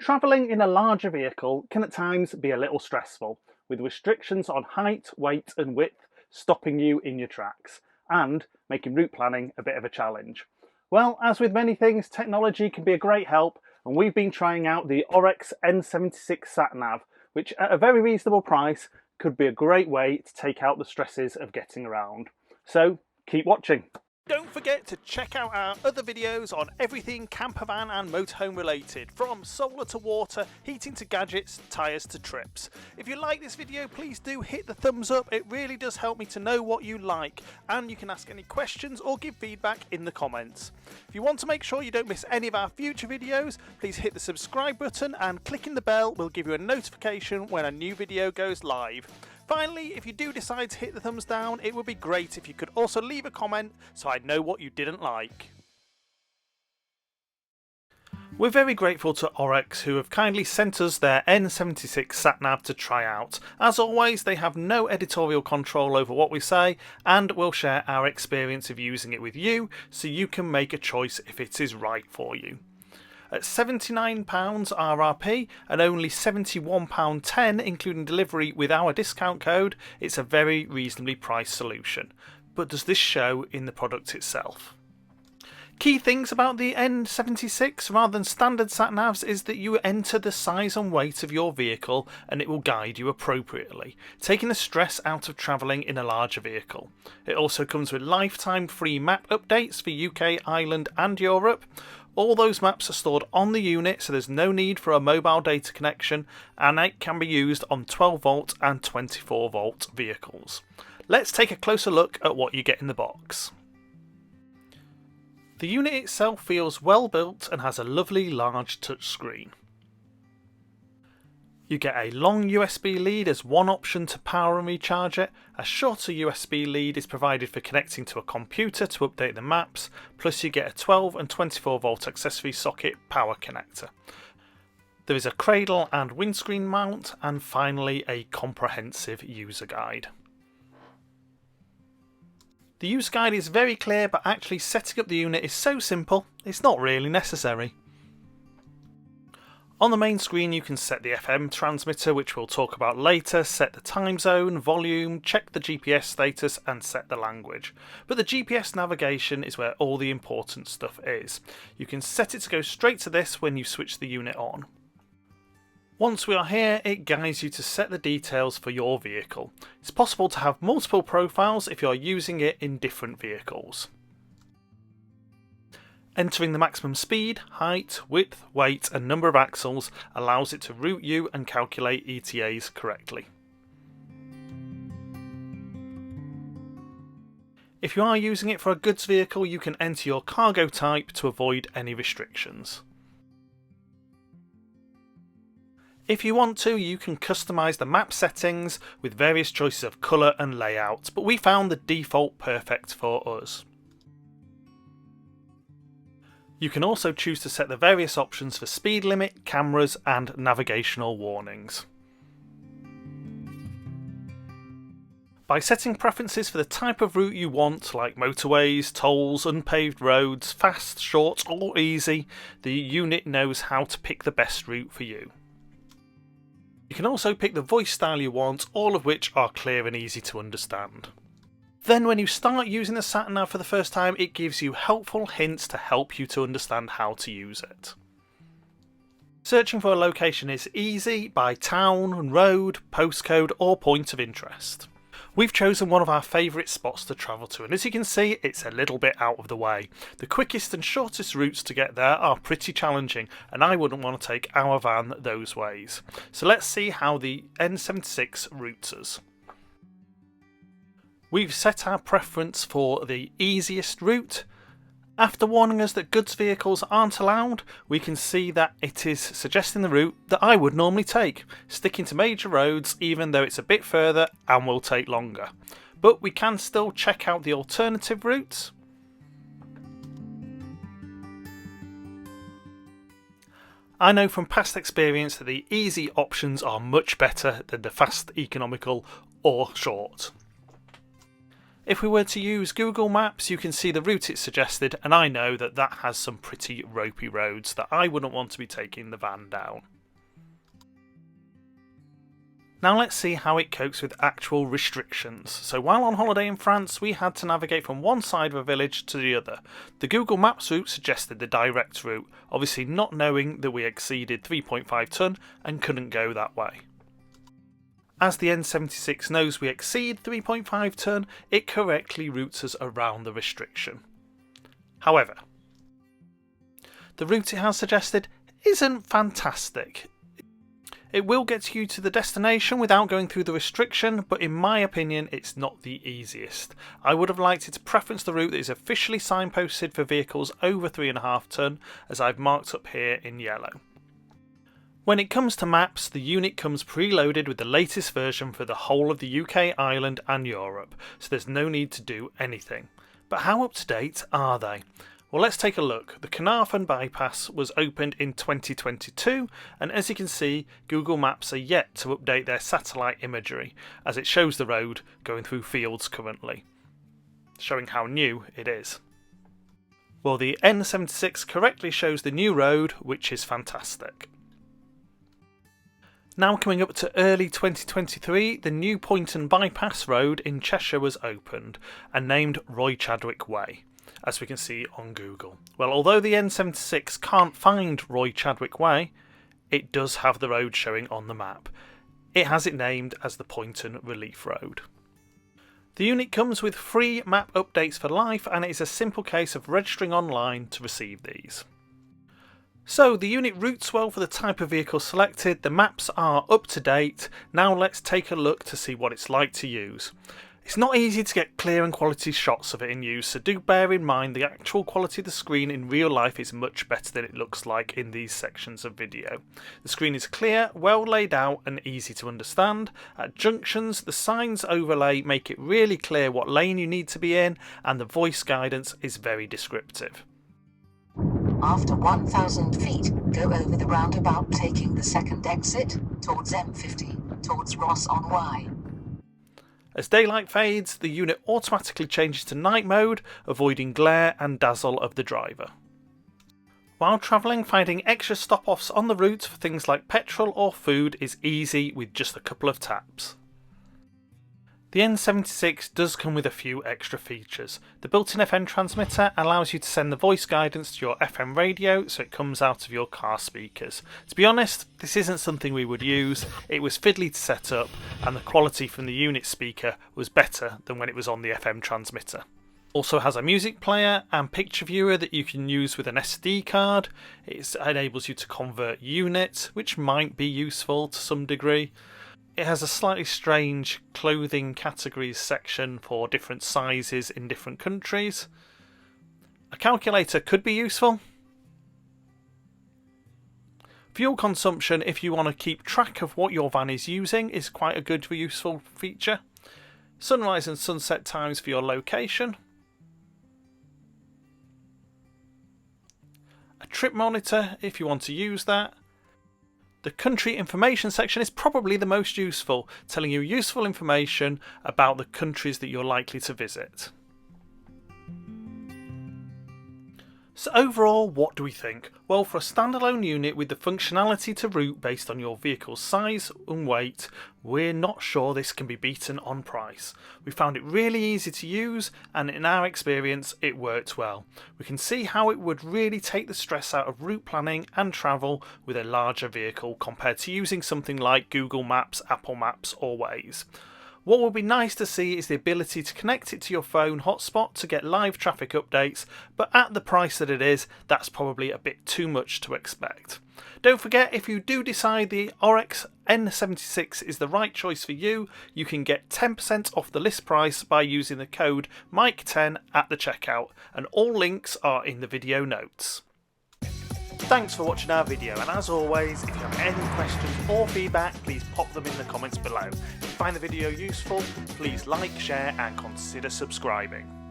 Travelling in a larger vehicle can at times be a little stressful, with restrictions on height, weight and width stopping you in your tracks, and making route planning a bit of a challenge. Well, as with many things, technology can be a great help, and we've been trying out the Ohrex N76 SatNav, which at a very reasonable price could be a great way to take out the stresses of getting around. So, keep watching. Don't forget to check out our other videos on everything campervan and motorhome related, from solar to water, heating to gadgets, tyres to trips. If you like this video, please do hit the thumbs up, it really does help me to know what you like, and you can ask any questions or give feedback in the comments. If you want to make sure you don't miss any of our future videos, please hit the subscribe button, and clicking the bell will give you a notification when a new video goes live. Finally, if you do decide to hit the thumbs down, it would be great if you could also leave a comment so I know what you didn't like. We're very grateful to Ohrex, who have kindly sent us their N76 SatNav to try out. As always, they have no editorial control over what we say, and will share our experience of using it with you, so you can make a choice if it is right for you. At £79 RRP and only £71.10 including delivery with our discount code, it's a very reasonably priced solution. But does this show in the product itself? Key things about the N76 rather than standard sat-navs is that you enter the size and weight of your vehicle and it will guide you appropriately, taking the stress out of travelling in a larger vehicle. It also comes with lifetime free map updates for UK, Ireland and Europe. All those maps are stored on the unit, so there's no need for a mobile data connection, and it can be used on 12 volt and 24 volt vehicles. Let's take a closer look at what you get in the box. The unit itself feels well built and has a lovely large touchscreen. You get a long USB lead as one option to power and recharge it. A shorter USB lead is provided for connecting to a computer to update the maps, plus you get a 12 and 24 volt accessory socket power connector. There is a cradle and windscreen mount, and finally a comprehensive user guide. The user guide is very clear, but actually setting up the unit is so simple, it's not really necessary. On the main screen you can set the FM transmitter, which we'll talk about later, set the time zone, volume, check the GPS status and set the language. But the GPS navigation is where all the important stuff is. You can set it to go straight to this when you switch the unit on. Once we are here, it guides you to set the details for your vehicle. It's possible to have multiple profiles if you're using it in different vehicles. Entering the maximum speed, height, width, weight and number of axles allows it to route you and calculate ETAs correctly. If you are using it for a goods vehicle, you can enter your cargo type to avoid any restrictions. If you want to, you can customise the map settings with various choices of colour and layout, but we found the default perfect for us. You can also choose to set the various options for speed limit, cameras and navigational warnings. By setting preferences for the type of route you want, like motorways, tolls, unpaved roads, fast, short or easy, the unit knows how to pick the best route for you. You can also pick the voice style you want, all of which are clear and easy to understand. Then when you start using the SatNav for the first time, it gives you helpful hints to help you to understand how to use it. Searching for a location is easy by town, road, postcode or point of interest. We've chosen one of our favourite spots to travel to, and as you can see, it's a little bit out of the way. The quickest and shortest routes to get there are pretty challenging, and I wouldn't want to take our van those ways. So let's see how the N76 routes us. We've set our preference for the easiest route. After warning us that goods vehicles aren't allowed, we can see that it is suggesting the route that I would normally take, sticking to major roads even though it's a bit further and will take longer. But we can still check out the alternative routes. I know from past experience that the easy options are much better than the fast, economical or short. If we were to use Google Maps, you can see the route it's suggested, and I know that that has some pretty ropey roads that I wouldn't want to be taking the van down. Now let's see how it copes with actual restrictions. So while on holiday in France, we had to navigate from one side of a village to the other. The Google Maps route suggested the direct route, obviously not knowing that we exceeded 3.5 tonne and couldn't go that way. As the N76 knows we exceed 3.5 tonne, it correctly routes us around the restriction. However, the route it has suggested isn't fantastic. It will get you to the destination without going through the restriction, but in my opinion it's not the easiest. I would have liked it to preference the route that is officially signposted for vehicles over 3.5 tonne, as I've marked up here in yellow. When it comes to maps, the unit comes preloaded with the latest version for the whole of the UK, Ireland and Europe, so there's no need to do anything. But how up to date are they? Well, let's take a look. The Campervan bypass was opened in 2022, and as you can see, Google Maps are yet to update their satellite imagery, as it shows the road going through fields currently, showing how new it is. Well, the N76 correctly shows the new road, which is fantastic. Now coming up to early 2023, the new Poynton Bypass Road in Cheshire was opened and named Roy Chadwick Way, as we can see on Google. Well, although the N76 can't find Roy Chadwick Way, it does have the road showing on the map. It has it named as the Poynton Relief Road. The unit comes with free map updates for life, and it is a simple case of registering online to receive these. So the unit routes well for the type of vehicle selected, the maps are up to date. Now let's take a look to see what it's like to use. It's not easy to get clear and quality shots of it in use, so do bear in mind the actual quality of the screen in real life is much better than it looks like in these sections of video. The screen is clear, well laid out and easy to understand. At junctions, the signs overlay make it really clear what lane you need to be in, and the voice guidance is very descriptive. After 1,000 feet, go over the roundabout taking the second exit towards M50, towards Ross on Y. As daylight fades, the unit automatically changes to night mode, avoiding glare and dazzle of the driver. While travelling, finding extra stop-offs on the route for things like petrol or food is easy with just a couple of taps. The N76 does come with a few extra features. The built-in FM transmitter allows you to send the voice guidance to your FM radio so it comes out of your car speakers. To be honest, this isn't something we would use. It was fiddly to set up, and the quality from the unit speaker was better than when it was on the FM transmitter. Also has a music player and picture viewer that you can use with an SD card. It enables you to convert units, which might be useful to some degree. It has a slightly strange clothing categories section for different sizes in different countries. A calculator could be useful. Fuel consumption, if you want to keep track of what your van is using, is quite a good useful feature. Sunrise and sunset times for your location. A trip monitor if you want to use that. The country information section is probably the most useful, telling you useful information about the countries that you're likely to visit. So overall, what do we think? Well, for a standalone unit with the functionality to route based on your vehicle's size and weight, we're not sure this can be beaten on price. We found it really easy to use, and in our experience it worked well. We can see how it would really take the stress out of route planning and travel with a larger vehicle compared to using something like Google Maps, Apple Maps or Waze. What would be nice to see is the ability to connect it to your phone hotspot to get live traffic updates, but at the price that it is, that's probably a bit too much to expect. Don't forget, if you do decide the Ohrex N76 is the right choice for you, you can get 10% off the list price by using the code MIKE10 at the checkout, and all links are in the video notes. Thanks for watching our video, and as always, if you have any questions or feedback, please pop them in the comments below. If you find the video useful, please like, share and consider subscribing.